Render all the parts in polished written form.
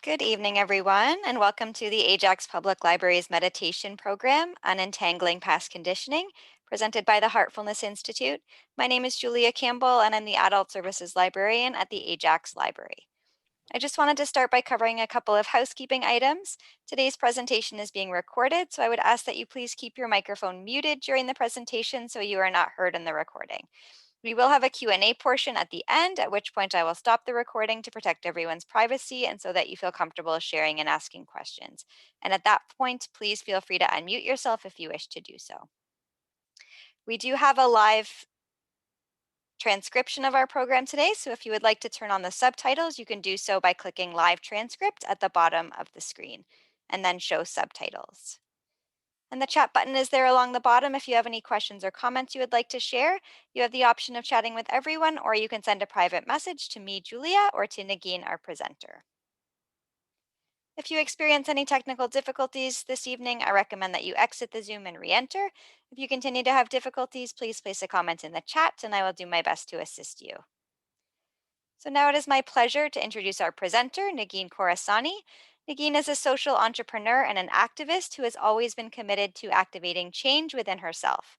Good evening, everyone, and welcome to the Ajax Public Library's meditation program on Untangling Past Conditioning, presented by the Heartfulness Institute. My name is Julia Campbell, and I'm the Adult Services Librarian at the Ajax Library. I just wanted to start by covering a couple of housekeeping items. Today's presentation is being recorded, so I would ask that you please keep your microphone muted during the presentation so you are not heard in the recording. We will have a Q&A portion at the end, at which point I will stop the recording to protect everyone's privacy and so that you feel comfortable sharing and asking questions. And at that point, please feel free to unmute yourself if you wish to do so. We do have a live transcription of our program today, so if you would like to turn on the subtitles, you can do so by clicking Live Transcript at the bottom of the screen, and then show subtitles. And the chat button is there along the bottom. If you have any questions or comments you would like to share, you have the option of chatting with everyone, or you can send a private message to me, Julia, or to Nagin, our presenter. If you experience any technical difficulties this evening, I recommend that you exit the Zoom and re-enter. If you continue to have difficulties, please place a comment in the chat and I will do my best to assist you. So now it is my pleasure to introduce our presenter, Nagin Khorasani. Nagin is a social entrepreneur and an activist who has always been committed to activating change within herself.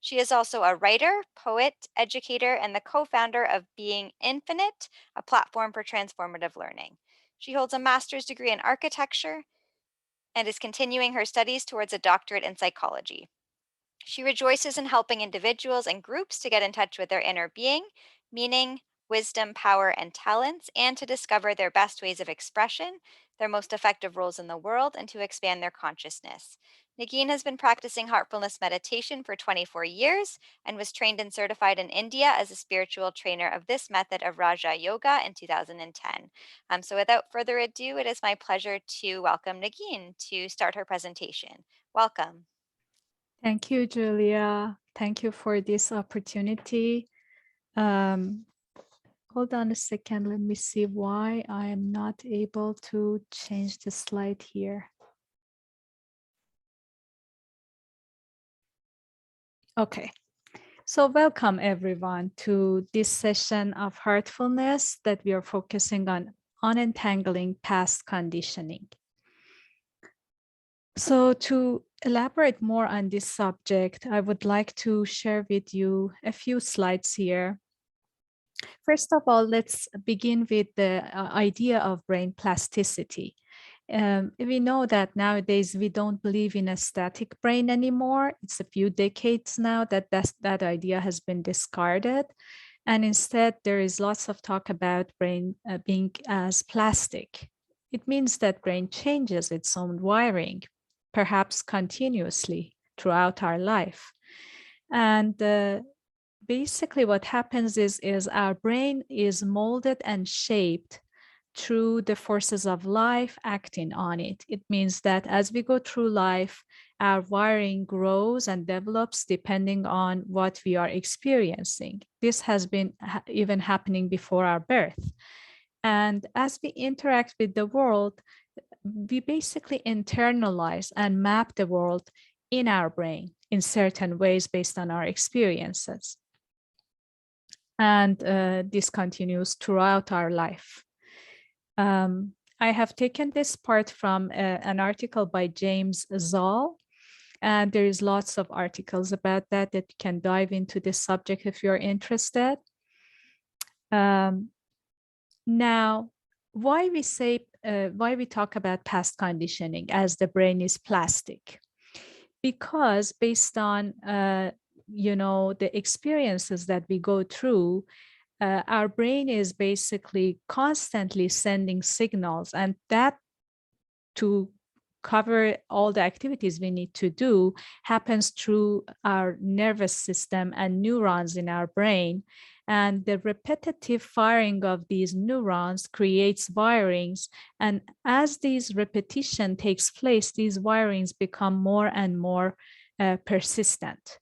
She is also a writer, poet, educator, and the co-founder of Being Infinite, a platform for transformative learning. She holds a master's degree in architecture and is continuing her studies towards a doctorate in psychology. She rejoices in helping individuals and groups to get in touch with their inner being, meaning, wisdom, power, and talents, and to discover their best ways of expression, their most effective roles in the world, and to expand their consciousness. Nagin has been practicing heartfulness meditation for 24 years and was trained and certified in India as a spiritual trainer of this method of Raja Yoga in 2010. So without further ado, it is my pleasure to welcome Nagin to start her presentation. Welcome. Thank you, Julia. Thank you for this opportunity. Hold on a second. Let me see why I am not able to change the slide here. Okay. So welcome everyone to this session of Heartfulness that we are focusing on untangling past conditioning. So to elaborate more on this subject, I would like to share with you a few slides here. First of all, let's begin with the idea of brain plasticity. We know that nowadays we don't believe in a static brain anymore. It's a few decades now that that idea has been discarded. And instead, there is lots of talk about brain being as plastic. It means that brain changes its own wiring, perhaps continuously throughout our life. And basically what happens is our brain is molded and shaped through the forces of life acting on it. It means that as we go through life, our wiring grows and develops depending on what we are experiencing. This has been even happening before our birth. And as we interact with the world, we basically internalize and map the world in our brain in certain ways based on our experiences. And this continues throughout our life. I have taken this part from an article by James Zoll, and there is lots of articles about that you can dive into this subject if you're interested. Now, why we talk about past conditioning as the brain is plastic? Because based on the experiences that we go through, our brain is basically constantly sending signals, and that to cover all the activities we need to do happens through our nervous system and neurons in our brain. And the repetitive firing of these neurons creates wirings. And as this repetition takes place, these wirings become more and more persistent.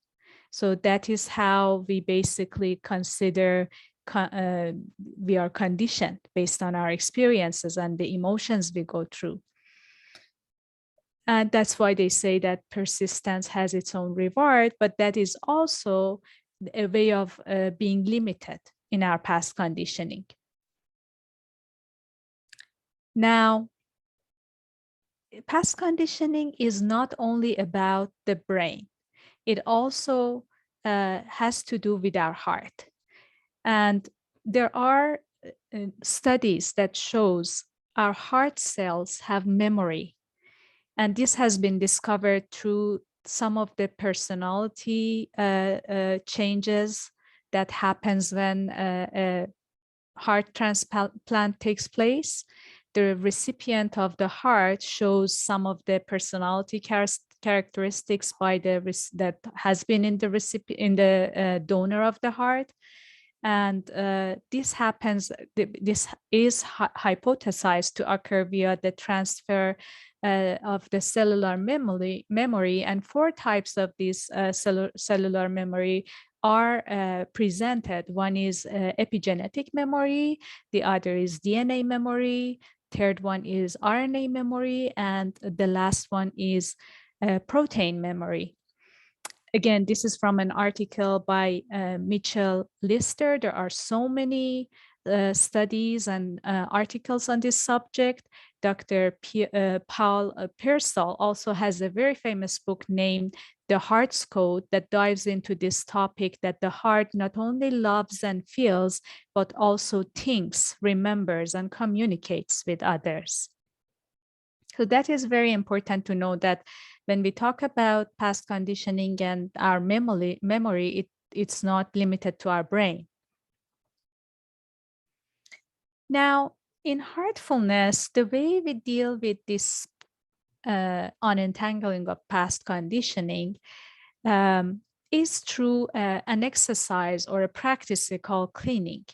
So that is how we basically consider we are conditioned based on our experiences and the emotions we go through. And that's why they say that persistence has its own reward, but that is also a way of being limited in our past conditioning. Now, past conditioning is not only about the brain. It also has to do with our heart. And there are studies that shows our heart cells have memory. And this has been discovered through some of the personality changes that happens when a heart transplant takes place. The recipient of the heart shows some of the personality characteristics by that has been in the recipient, in the donor of the heart. And this happens, this is hypothesized to occur via the transfer of the cellular memory, and 4 types of this cellular memory are presented. One is epigenetic memory, the other is DNA memory, third one is RNA memory, and the last one is protein memory. Again, this is from an article by Mitchell Lister. There are so many studies and articles on this subject. Dr. Paul Pearsall also has a very famous book named The Heart's Code that dives into this topic, that the heart not only loves and feels, but also thinks, remembers, and communicates with others. So that is very important to know, that when we talk about past conditioning and our memory, it's not limited to our brain. Now, in heartfulness, the way we deal with this untangling of past conditioning is through an exercise or a practice we call cleaning.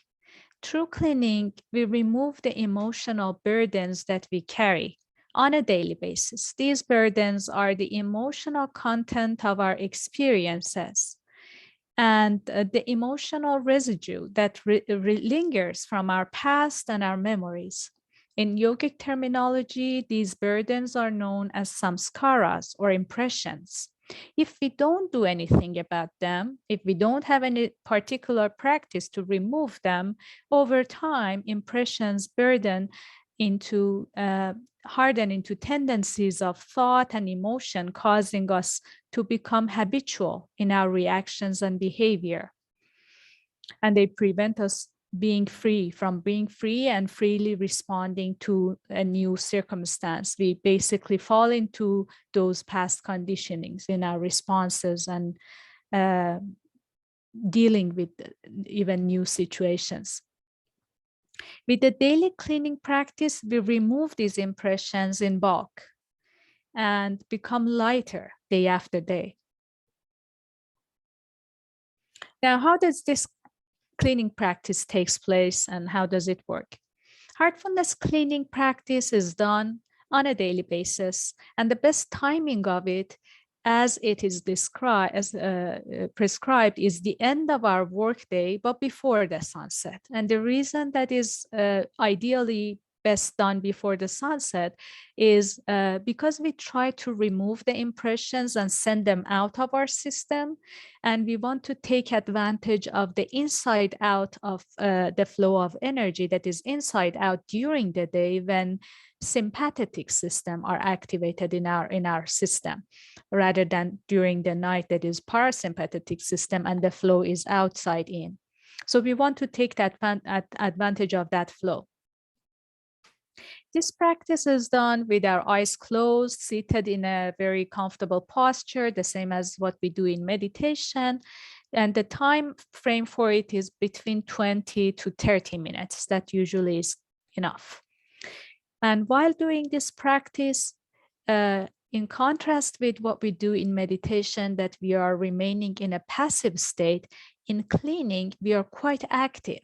Through cleaning, we remove the emotional burdens that we carry on a daily basis. These burdens are the emotional content of our experiences and the emotional residue that lingers from our past and our memories. In yogic terminology, these burdens are known as samskaras, or impressions. If we don't do anything about them, if we don't have any particular practice to remove them, over time, impressions harden into tendencies of thought and emotion, causing us to become habitual in our reactions and behavior. And they prevent us being free and freely responding to a new circumstance. We basically fall into those past conditionings in our responses and dealing with even new situations. With the daily cleaning practice, we remove these impressions in bulk and become lighter day after day. Now, how does this cleaning practice takes place and how does it work? Heartfulness cleaning practice is done on a daily basis, and the best timing of it, as it is prescribed, is the end of our workday, but before the sunset. And the reason that is ideally best done before the sunset is because we try to remove the impressions and send them out of our system. And we want to take advantage of the inside out of the flow of energy that is inside out during the day, when sympathetic system are activated in our system, rather than during the night that is parasympathetic system and the flow is outside in. So we want to take that advantage of that flow. This practice is done with our eyes closed, seated in a very comfortable posture, the same as what we do in meditation. And the time frame for it is between 20 to 30 minutes. That usually is enough. And while doing this practice, in contrast with what we do in meditation, that we are remaining in a passive state, in cleaning, we are quite active.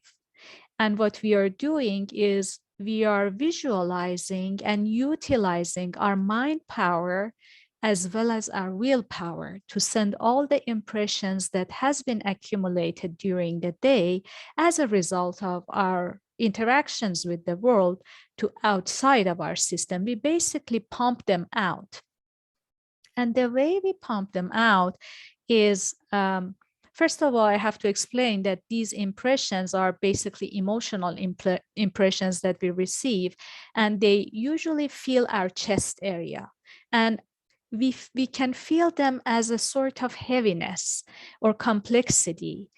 And what we are doing is we are visualizing and utilizing our mind power as well as our willpower to send all the impressions that has been accumulated during the day as a result of our interactions with the world to outside of our system. We basically pump them out. And the way we pump them out is First of all, I have to explain that these impressions are basically emotional impressions that we receive, and they usually fill our chest area. And we can feel them as a sort of heaviness or complexity.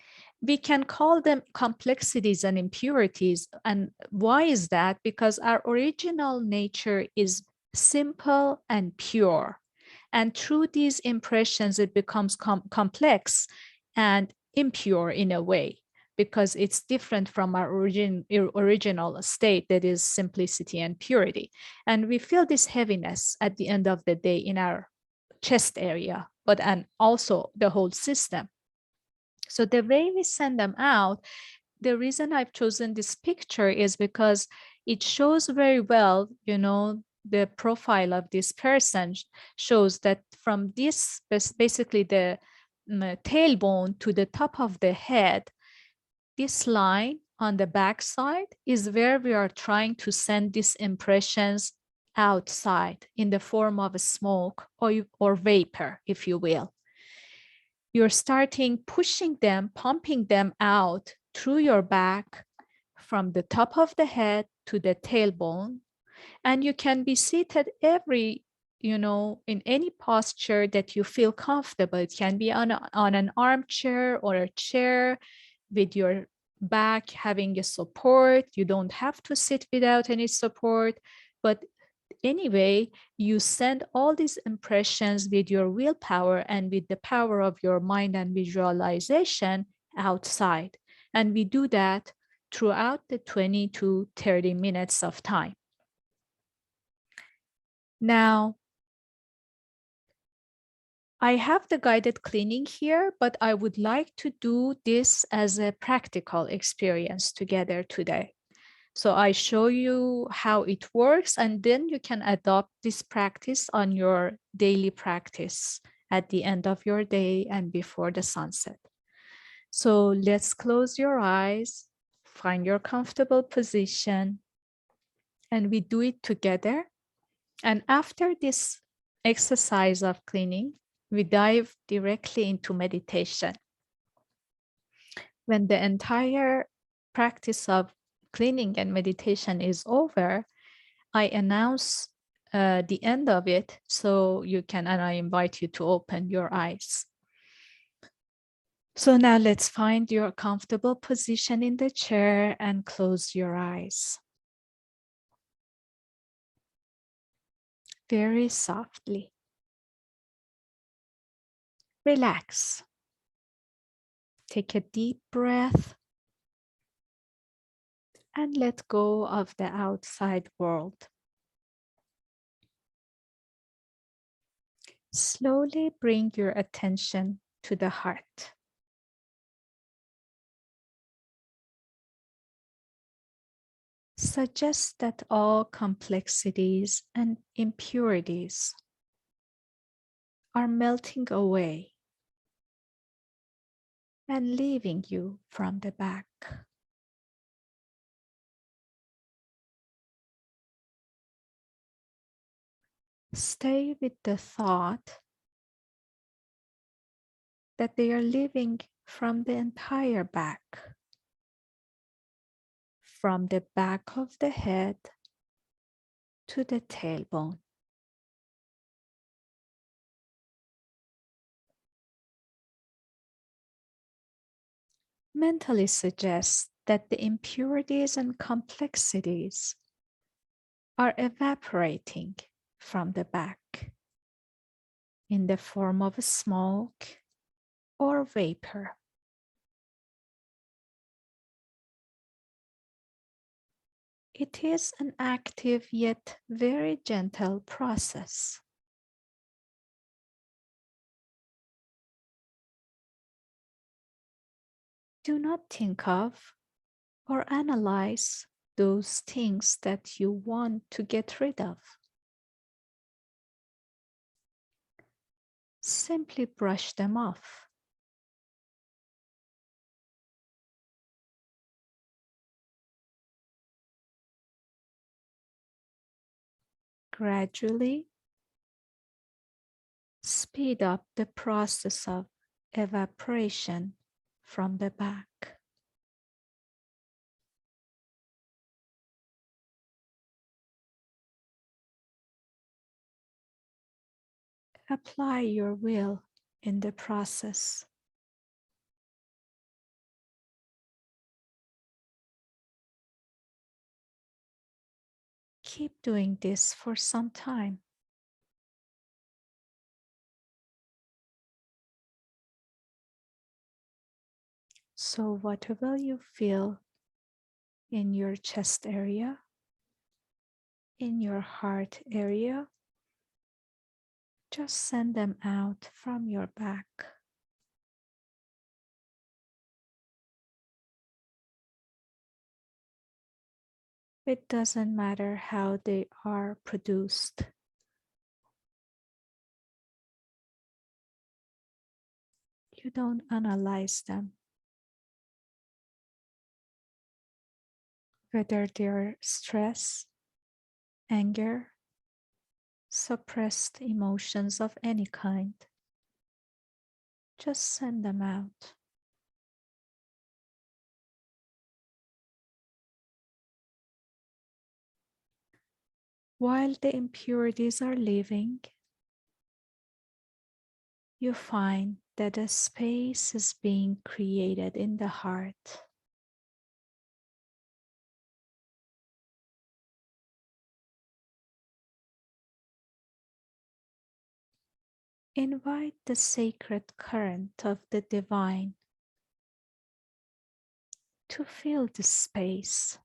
We can call them complexities and impurities. And why is that? Because our original nature is simple and pure. And through these impressions, it becomes complex and impure in a way, because it's different from our original state that is simplicity and purity. And we feel this heaviness at the end of the day in our chest area, but and also the whole system. So the way we send them out, the reason I've chosen this picture is because it shows very well, the profile of this person shows that from this, basically the tailbone to the top of the head, this line on the back side is where we are trying to send these impressions outside in the form of a smoke or vapor, if you will. You're starting pushing them, pumping them out through your back from the top of the head to the tailbone. And you can be seated in any posture that you feel comfortable. It can be on an armchair or a chair with your back having a support. You don't have to sit without any support, but anyway, you send all these impressions with your willpower and with the power of your mind and visualization outside. And we do that throughout the 20 to 30 minutes of time. Now, I have the guided cleaning here, but I would like to do this as a practical experience together today. So I show you how it works, and then you can adopt this practice on your daily practice at the end of your day and before the sunset. So let's close your eyes, find your comfortable position, and we do it together. And after this exercise of cleaning, we dive directly into meditation. When the entire practice of cleaning and meditation is over, I announce the end of it so you can, and I invite you to open your eyes. So now let's find your comfortable position in the chair and close your eyes. Very softly. Relax. Take a deep breath and let go of the outside world. Slowly bring your attention to the heart. Suggest that all complexities and impurities are melting away and leaving you from the back. Stay with the thought that they are leaving from the entire back, from the back of the head to the tailbone. Mentally suggest that the impurities and complexities are evaporating from the back in the form of smoke or vapor. It is an active yet very gentle process. Do not think of or analyze those things that you want to get rid of. Simply brush them off. Gradually, speed up the process of evaporation from the back. Apply your will in the process. Keep doing this for some time. So, what will you feel in your chest area, in your heart area? Just send them out from your back. It doesn't matter how they are produced. You don't analyze them. Whether they're stress, anger, suppressed emotions of any kind, just send them out. While the impurities are leaving, you find that a space is being created in the heart. Invite the sacred current of the divine to fill the space.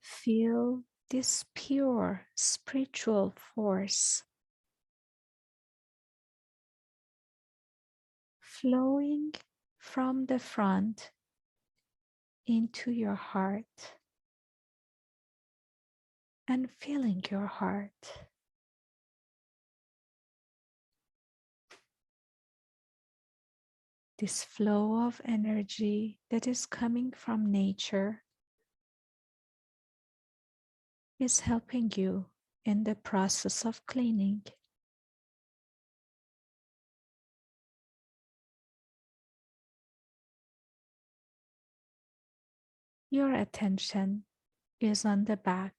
Feel this pure spiritual force flowing from the front into your heart and filling your heart. This flow of energy that is coming from nature is helping you in the process of cleaning. Your attention is on the back.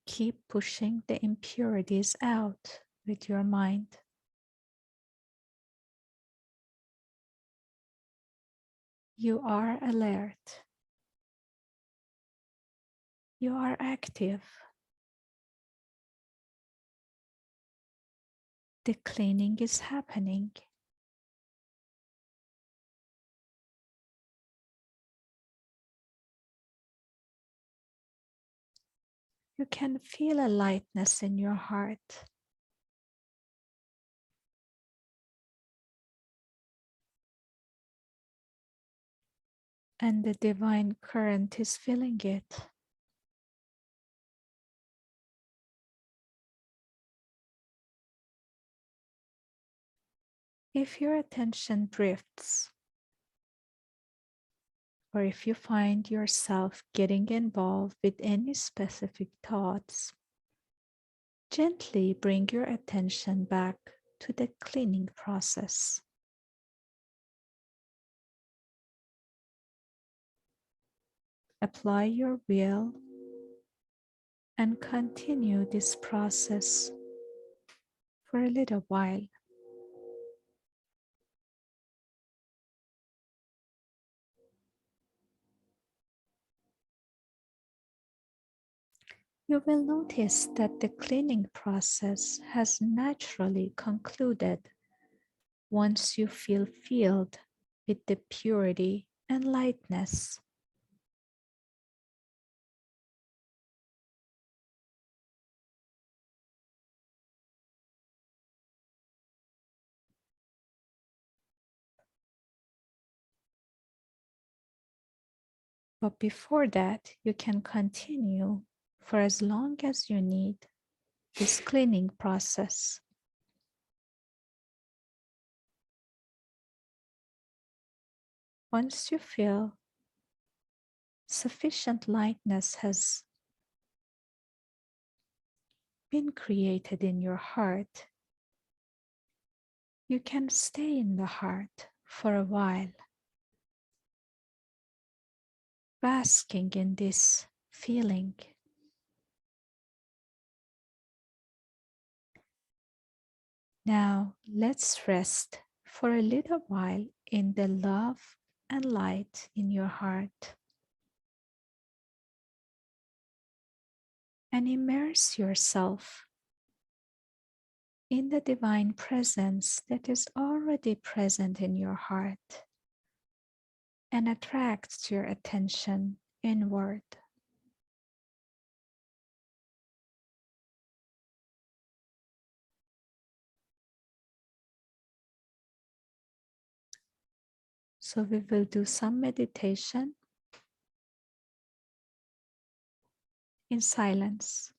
Keep pushing the impurities out with your mind. You are alert. You are active. The cleaning is happening. You can feel a lightness in your heart. And the divine current is filling it. If your attention drifts, or if you find yourself getting involved with any specific thoughts, gently bring your attention back to the cleaning process. Apply your will and continue this process for a little while. You will notice that the cleaning process has naturally concluded once you feel filled with the purity and lightness. But before that, you can continue for as long as you need this cleaning process. Once you feel sufficient lightness has been created in your heart, you can stay in the heart for a while, basking in this feeling. Now let's rest for a little while in the love and light in your heart and immerse yourself in the divine presence that is already present in your heart and attracts your attention inward. So we will do some meditation in silence.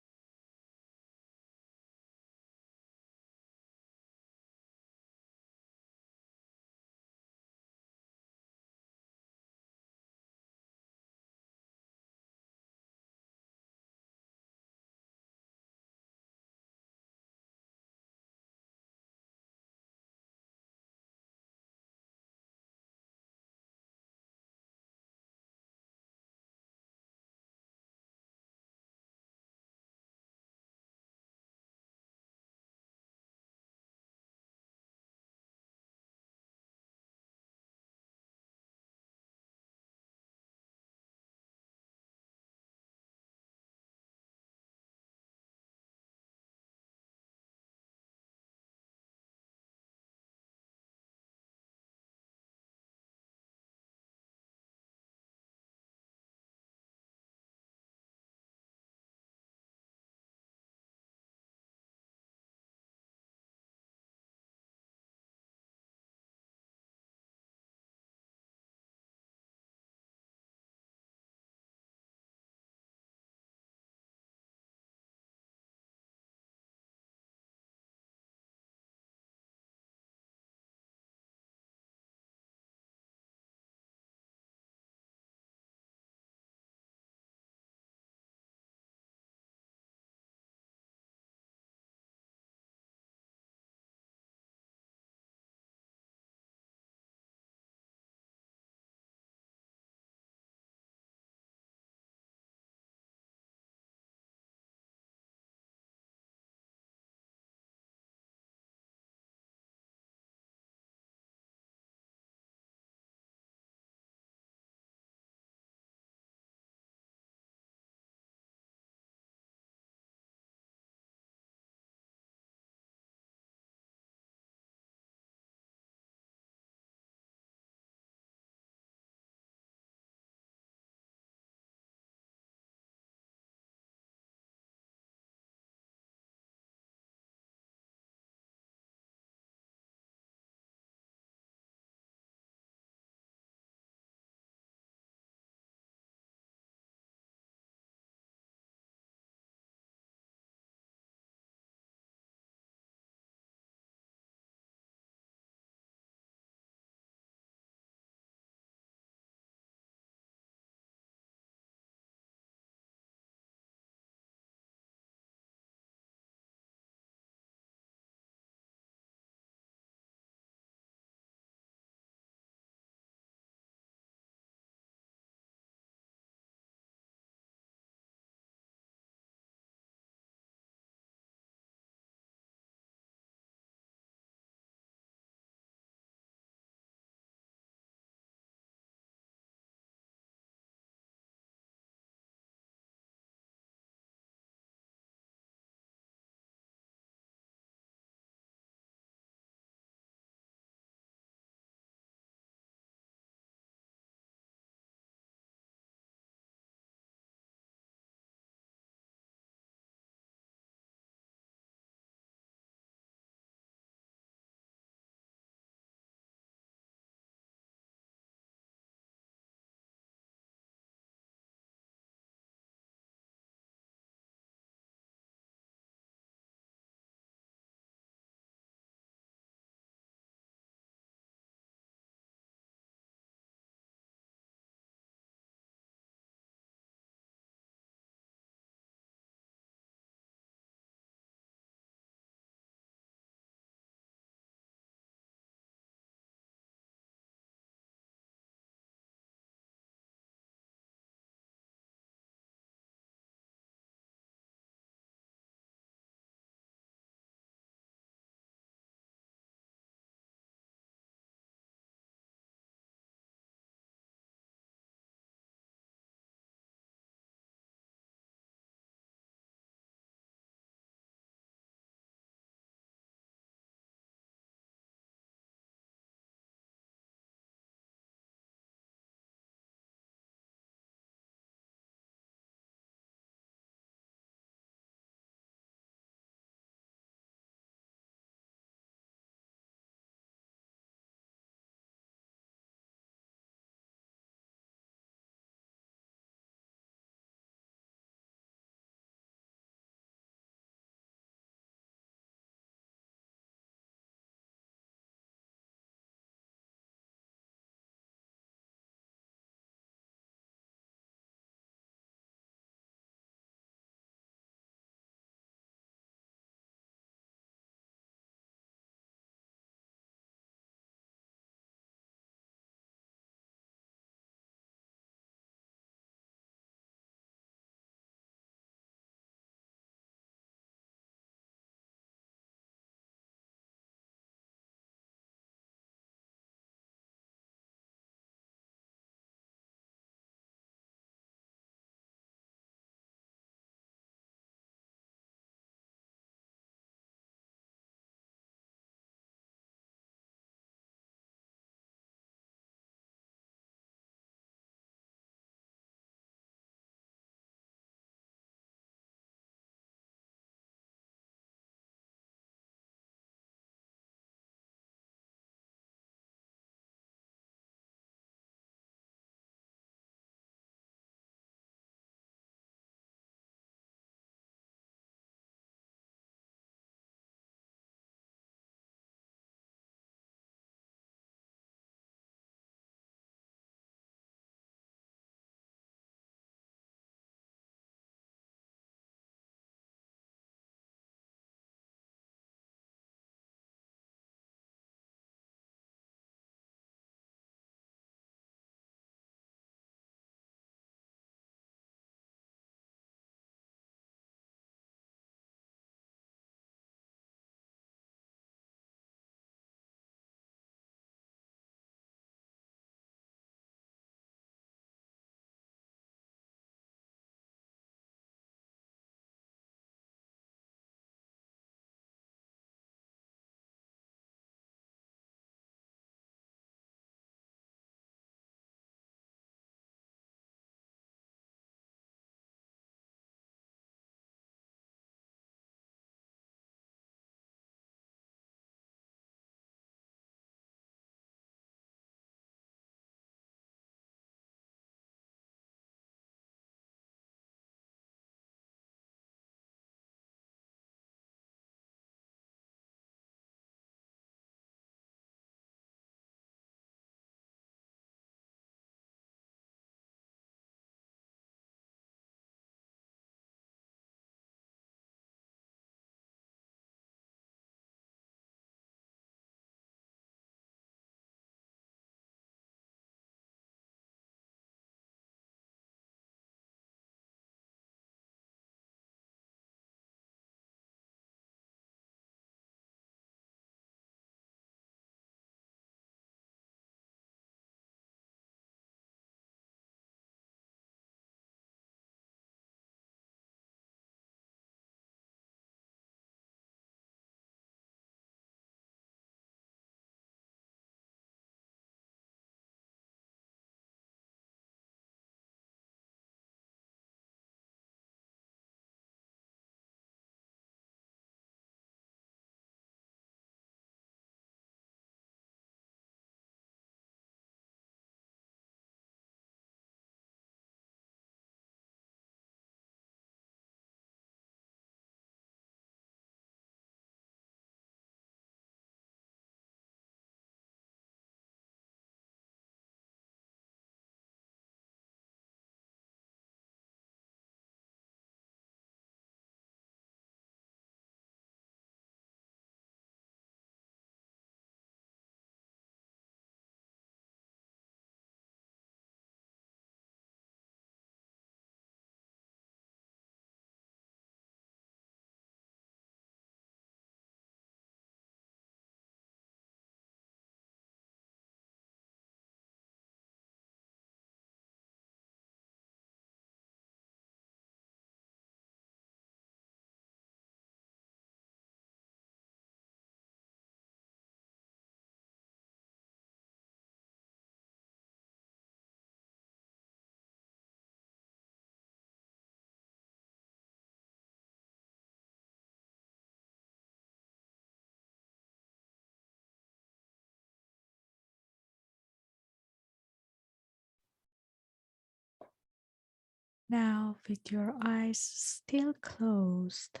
Now, with your eyes still closed,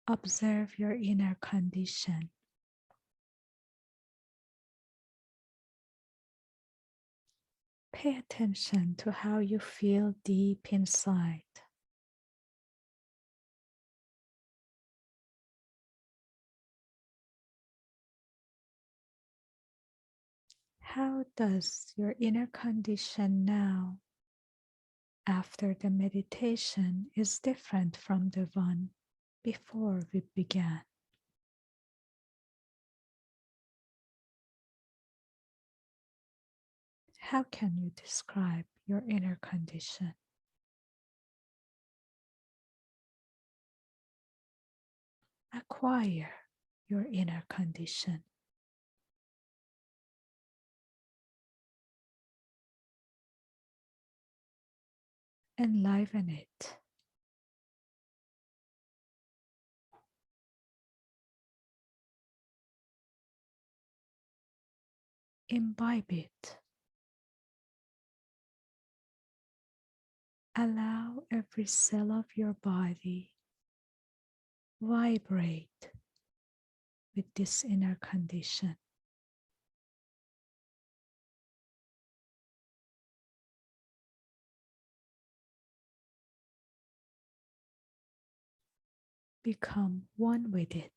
observe your inner condition. Pay attention to how you feel deep inside. How does your inner condition now, after the meditation, is different from the one before we began? How can you describe your inner condition? Acquire your inner condition. Enliven it. Imbibe it. Allow every cell of your body vibrate with this inner condition. Become one with it.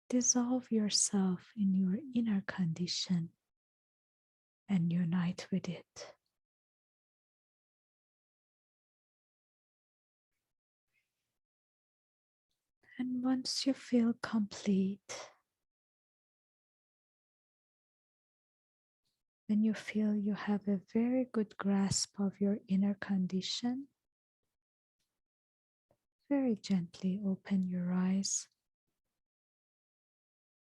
Dissolve yourself in your inner condition and unite with it. And once you feel complete, when you feel you have a very good grasp of your inner condition, very gently open your eyes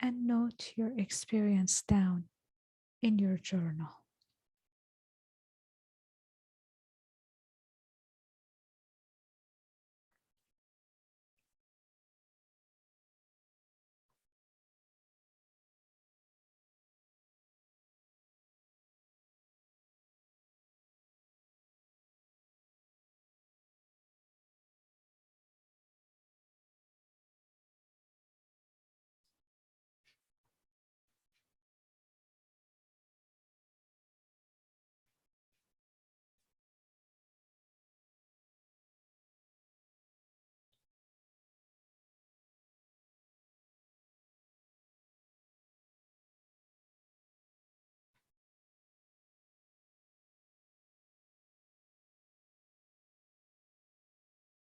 and note your experience down in your journal.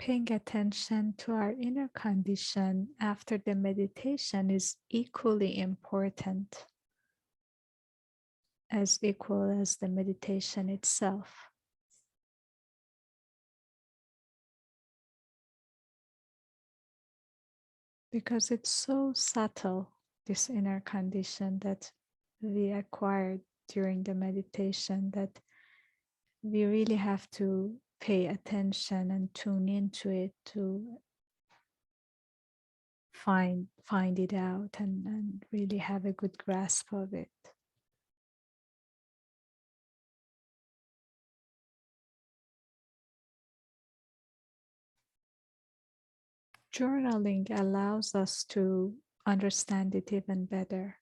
Paying attention to our inner condition after the meditation is equally important, as equal as the meditation itself. Because it's so subtle, this inner condition that we acquired during the meditation, that we really have to pay attention and tune into it to find it out and really have a good grasp of it. Journaling allows us to understand it even better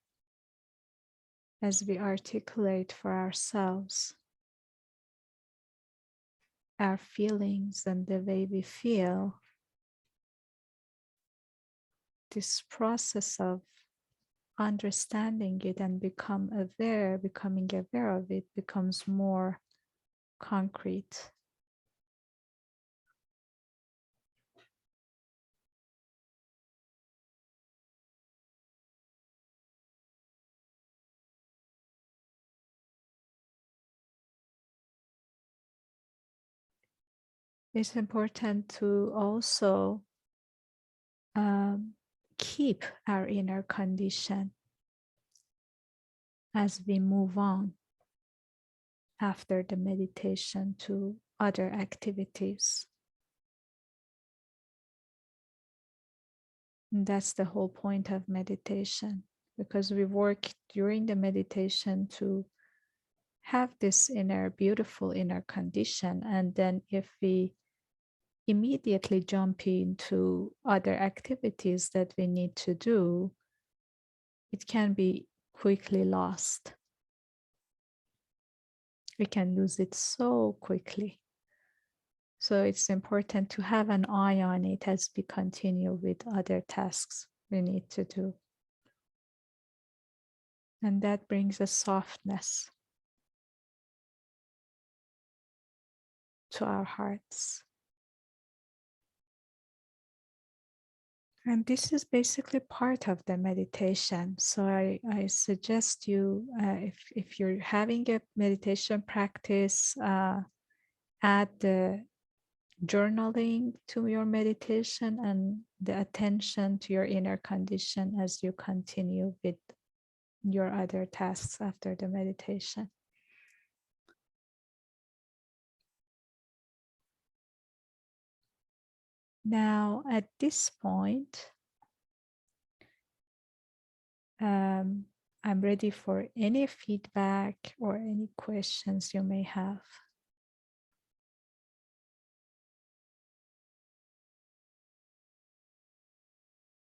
as we articulate for ourselves our feelings and the way we feel. This process of understanding it and becoming aware of it becomes more concrete. It's important to also keep our inner condition as we move on after the meditation to other activities. And that's the whole point of meditation, because we work during the meditation to have this beautiful inner condition. And then if we immediately jump into other activities that we need to do, it can be quickly lost. We can lose it so quickly. So it's important to have an eye on it as we continue with other tasks we need to do. And that brings a softness to our hearts. And this is basically part of the meditation. So I suggest you, if you're having a meditation practice, add the journaling to your meditation and the attention to your inner condition as you continue with your other tasks after the meditation. Now, at this point, I'm ready for any feedback or any questions you may have.